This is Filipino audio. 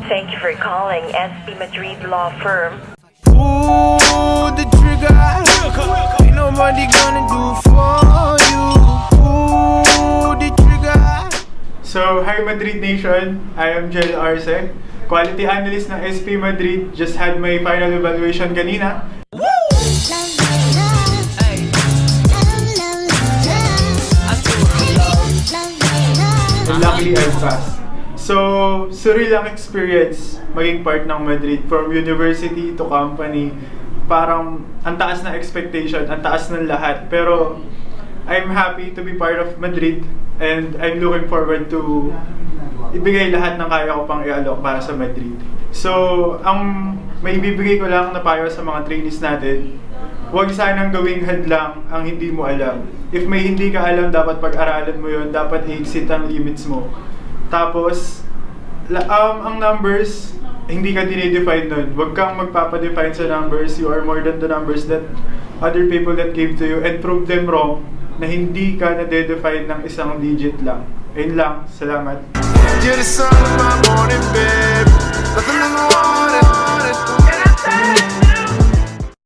Thank you for calling SB Madrid Law Firm. Pull the trigger. Ain't nobody gonna do for you. Pull the trigger. So, hi Madrid Nation! I am Jelo Arce, Quality Analyst ng SP Madrid. Just had my final evaluation kanina. And luckily, I passed. So, surreal ang experience maging part ng Madrid. From university to company, parang ang taas na expectation, ang taas ng lahat. Pero, I'm happy to be part of Madrid and I'm looking forward to ibigay lahat ng kaya ko pang i-alok para sa Madrid. So, ang may bibigay ko lang na payo sa mga trainees natin, huwag sanang gawing hadlang ang hindi mo alam. If may hindi ka alam, dapat pag-aralan mo yun, dapat i-exit ang limits mo. Tapos, ang numbers, hindi ka dinidefine nun. Huwag kang magpapadefine sa numbers. You are more than the numbers that other people that gave to you and prove them wrong na hindi ka na-define ng isang digit lang. Ayun lang. Salamat. You're the sun of my morning bed.